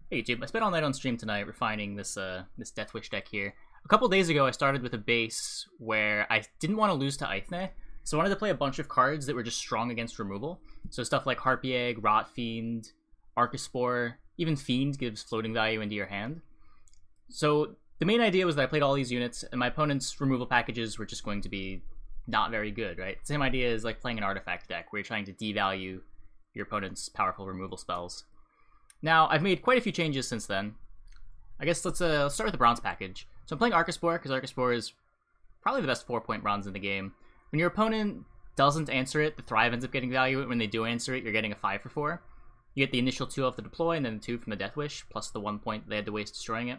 Hey YouTube, I spent all night on stream tonight refining this Deathwish deck here. A couple days ago I started with a base where I didn't want to lose to Ithne, so I wanted to play a bunch of cards that were just strong against removal. So stuff like Harpy Egg, Rot Fiend, Archospore, even Fiend gives floating value into your hand. So the main idea was that I played all these units and my opponent's removal packages were just going to be not very good, right? Same idea as like playing an artifact deck where you're trying to devalue your opponent's powerful removal spells. Now, I've made quite a few changes since then. I guess let's start with the bronze package. So I'm playing Archospore, because Archospore is probably the best 4-point bronze in the game. When your opponent doesn't answer it, the Thrive ends up getting value. When they do answer it, you're getting a 5 for 4. You get the initial 2 off the deploy, and then the 2 from the Deathwish, plus the 1 point they had to waste destroying it.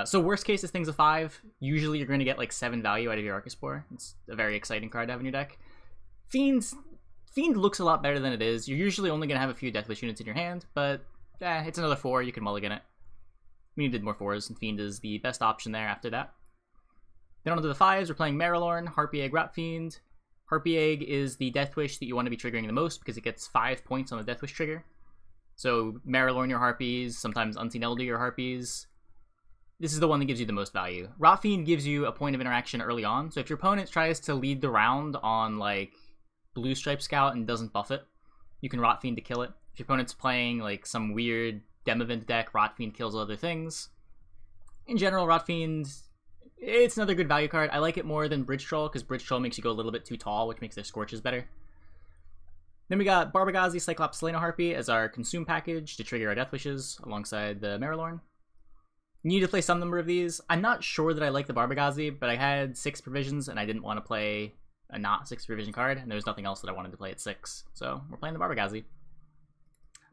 So worst case, this thing's a 5. Usually you're going to get like 7 value out of your Archospore. It's a very exciting card to have in your deck. Fiend looks a lot better than it is. You're usually only going to have a few Deathwish units in your hand, but it's another 4, you can mulligan it. We needed more 4s, and Fiend is the best option there after that. Then on to the 5s, we're playing Marilorn, Harpy Egg, Rot Fiend. Harpy Egg is the Deathwish that you want to be triggering the most because it gets 5 points on the Deathwish trigger. So Marilorn your Harpies, sometimes Unseen Elder your Harpies. This is the one that gives you the most value. Rot Fiend gives you a point of interaction early on, so if your opponent tries to lead the round on like Blue Stripe Scout and doesn't buff it, you can Rot Fiend to kill it. If your opponent's playing like some weird Demavent deck, Rot Fiend kills other things. In general, Rot Fiend, it's another good value card. I like it more than Bridge Troll, because Bridge Troll makes you go a little bit too tall, which makes their Scorches better. Then we got Barbagazi, Cyclops, Selena Harpy as our consume package to trigger our Deathwishes alongside the Marilorn. You need to play some number of these. I'm not sure that I like the Barbagazi, but I had 6 provisions and I didn't want to play a not 6 provision card, and there was nothing else that I wanted to play at 6. So we're playing the Barbagazi.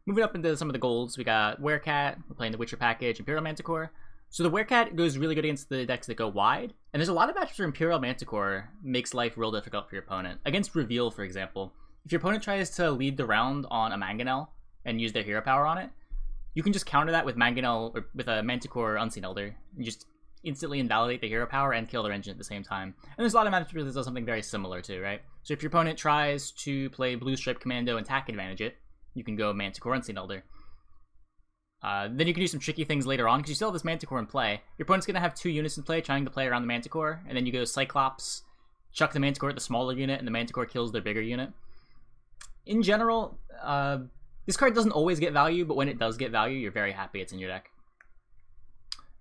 Moving up into some of the golds, we got Werecat, we're playing the Witcher package, Imperial Manticore. So the Werecat goes really good against the decks that go wide, and there's a lot of matchups where Imperial Manticore makes life real difficult for your opponent. Against Reveal, for example, if your opponent tries to lead the round on a Mangonel and use their hero power on it, you can just counter that with Mangonel, or with a Manticore Unseen Elder, and just instantly invalidate the hero power and kill their engine at the same time. And there's a lot of matchups where this does something very similar to, right? So if your opponent tries to play Blue Stripe Commando and attack advantage it, you can go Manticore Unseen Elder. Then you can do some tricky things later on, because you still have this Manticore in play. Your opponent's going to have 2 units in play trying to play around the Manticore, and then you go Cyclops, chuck the Manticore at the smaller unit, and the Manticore kills their bigger unit. In general, this card doesn't always get value, but when it does get value, you're very happy it's in your deck.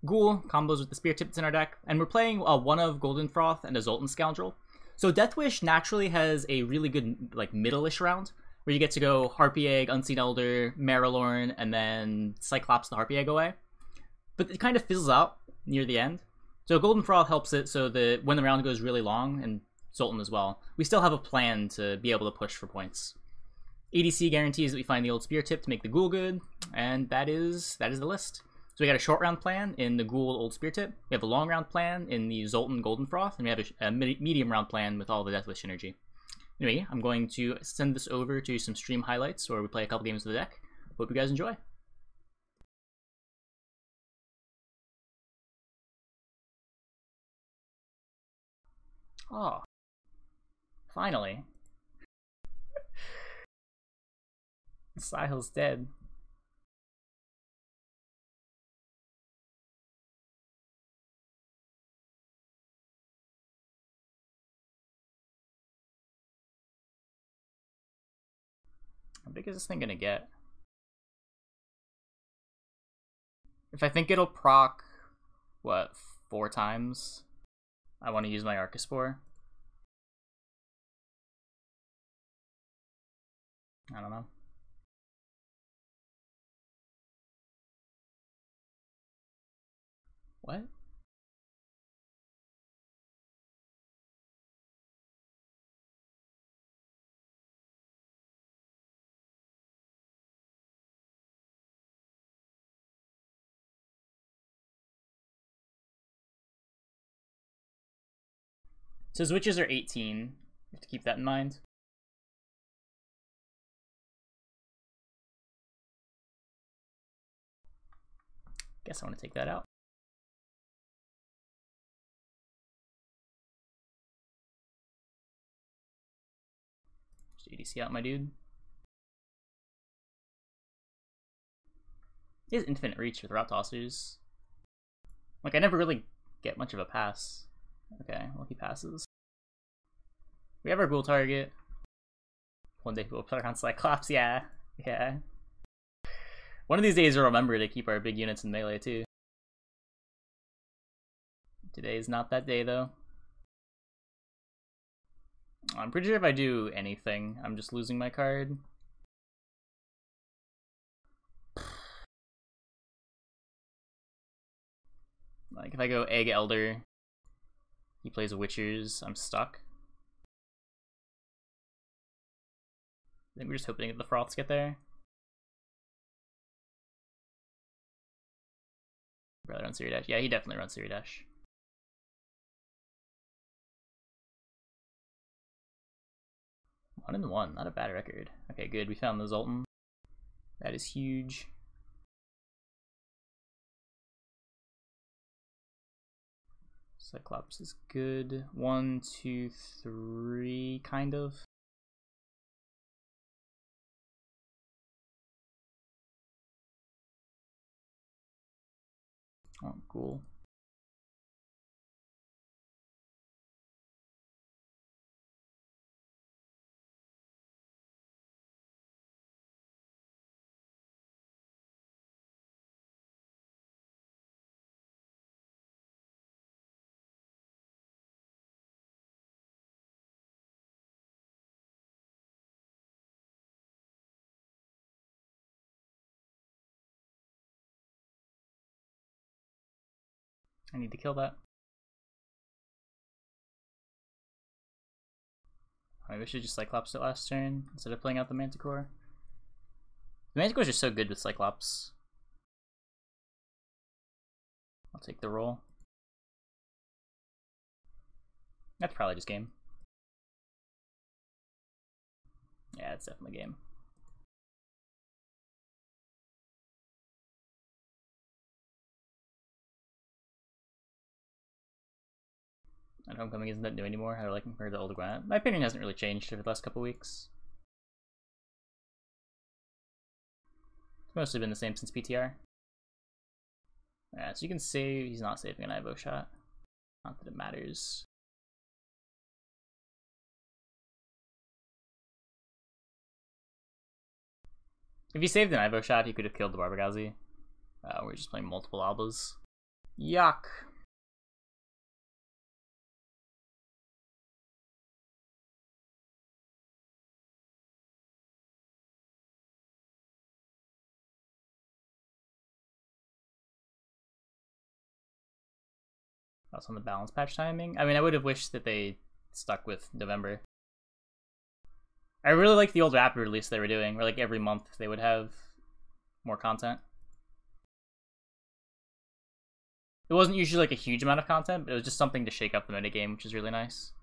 Ghoul combos with the Spear Tip that's in our deck, and we're playing one of Golden Froth and a Zoltan Scoundrel. So Deathwish naturally has a really good like middle-ish round, where you get to go Harpy Egg, Unseen Elder, Marilorn, and then Cyclops the Harpy Egg away. But it kind of fizzles out near the end. So Golden Froth helps it so that when the round goes really long, and Zoltan as well, we still have a plan to be able to push for points. ADC guarantees that we find the old Spear Tip to make the Ghoul good, and that is the list. So we got a short round plan in the Ghoul Old Spear Tip, we have a long round plan in the Zoltan Golden Froth, and we have a medium round plan with all the Deathwish synergy. Anyway, I'm going to send this over to some stream highlights where we play a couple games of the deck. Hope you guys enjoy. Oh, finally. Sahil's dead. How big is this thing gonna get? If I think it'll proc, what, 4 times? I want to use my Archospore. I don't know. What? So his witches are 18. You have to keep that in mind. Guess I want to take that out. Just ADC out, my dude. He has infinite reach with route tossers. Like, I never really get much of a pass. Okay, well, he passes. We have our ghoul target. One day we'll put on Cyclops, yeah. Yeah. One of these days we'll remember to keep our big units in melee, too. Today is not that day, though. I'm pretty sure if I do anything, I'm just losing my card. Like, if I go Egg Elder, he plays Witchers, I'm stuck. I think we're just hoping that the Froths get there. Brother runs Siri Dash. Yeah, he definitely runs Siri Dash. One and one, not a bad record. Okay, good. We found the Zoltan. That is huge. Cyclops is good. 1, 2, 3, kind of. Oh, cool. I need to kill that. Maybe I should just Cyclops it last turn instead of playing out the Manticore. The Manticore is just so good with Cyclops. I'll take the roll. That's probably just game. Yeah, it's definitely game. And Homecoming isn't that new anymore. How do I like compare to the older Gwinnett? My opinion hasn't really changed over the last couple weeks. It's mostly been the same since PTR. Yeah, so you can say he's not saving an Ivo shot. Not that it matters. If he saved an Ivo shot, he could have killed the Barbergazi. We're just playing multiple Albas. Yuck. Also on the balance patch timing. I mean, I would have wished that they stuck with November. I really like the old Rapid release they were doing, where like every month they would have more content. It wasn't usually like a huge amount of content, but it was just something to shake up the metagame, which is really nice.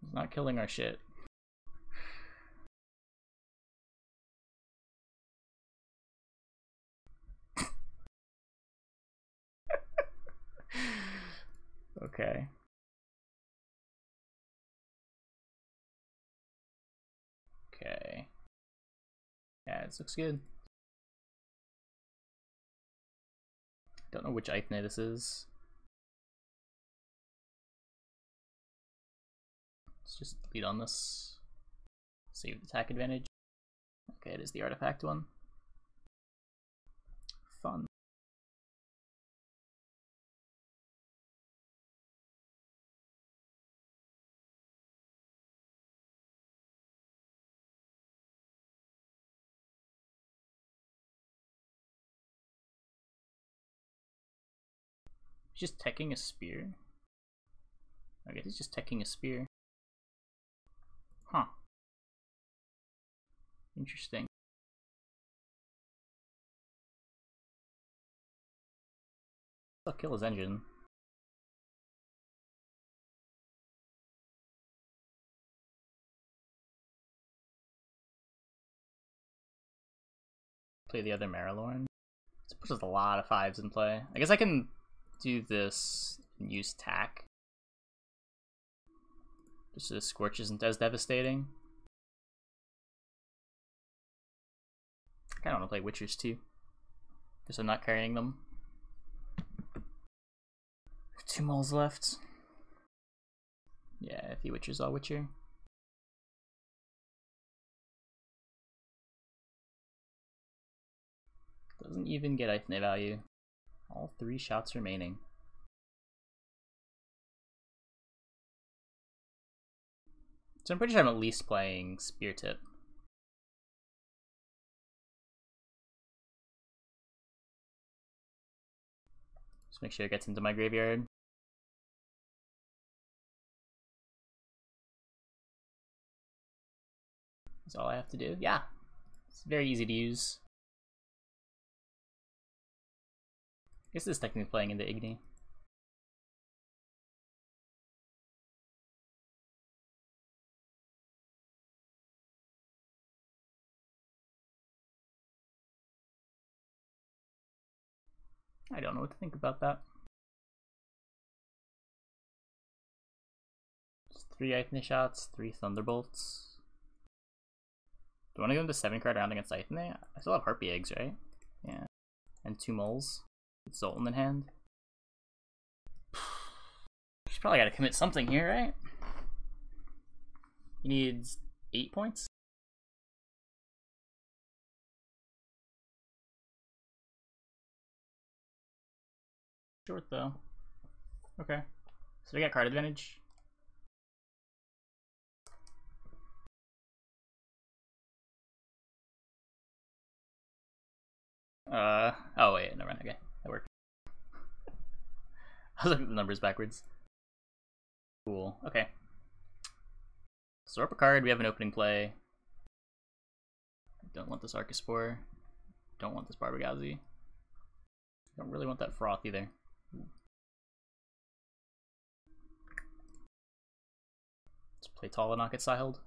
It's not killing our shit. Okay. Okay. Yeah, this looks good. Don't know which Ithne this is. Let's just lead on this. Save the attack advantage. Okay, it is the artifact one. Fun. Just teching a spear? I guess he's just teching a spear. Huh. Interesting. I'll kill his engine. Play the other Marilorn. This pushes a lot of 5s in play. I guess I can do this and use tack. Just so the Scorch isn't as devastating. I kinda wanna play Witchers too. Because I'm not carrying them. 2 moles left. Yeah, if he Witchers, I'll Witcher. Doesn't even get Ithne value. All 3 shots remaining. So I'm pretty sure I'm at least playing Spear Tip. Just make sure it gets into my graveyard. That's all I have to do. Yeah, it's very easy to use. I guess this is technically playing into Igni. I don't know what to think about that. Just 3 Ithne shots, 3 Thunderbolts. Do I want to go into 7-card round against Ithne? I still have Harpy Eggs, right? Yeah. And 2 moles. With Zoltan in hand. She's probably got to commit something here, right? He needs 8 points? Short, though. Okay. So we got card advantage. Oh wait, never mind, okay. That worked. I was looking at the numbers backwards. Cool, okay. So up a card, we have an opening play. Don't want this Arcaspore. Don't want this Barbagalzi. Don't really want that Froth either. Let's play tall and not get Psyheld.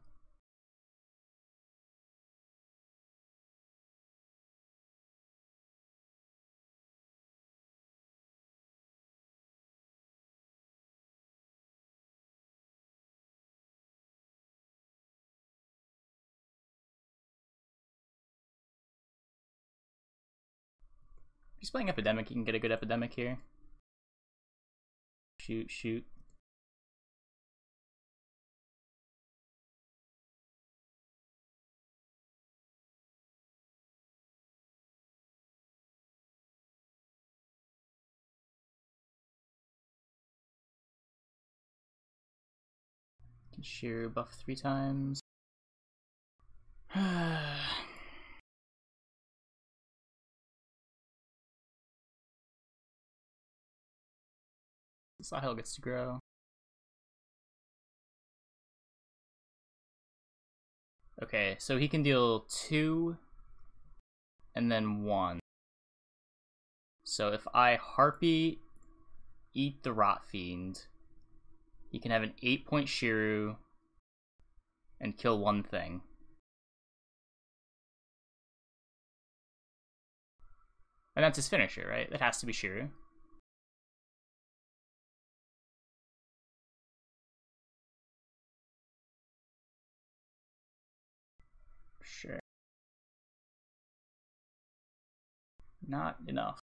If he's playing Epidemic, he can get a good Epidemic here. Shoot, shoot. Can sheer buff 3 times. Sahel gets to grow. Okay, so he can deal 2 and then 1. So if I Harpy eat the Rot Fiend, he can have an 8-point Shiru and kill 1 thing. And that's his finisher, right? That has to be Shiru. Sure. Not enough.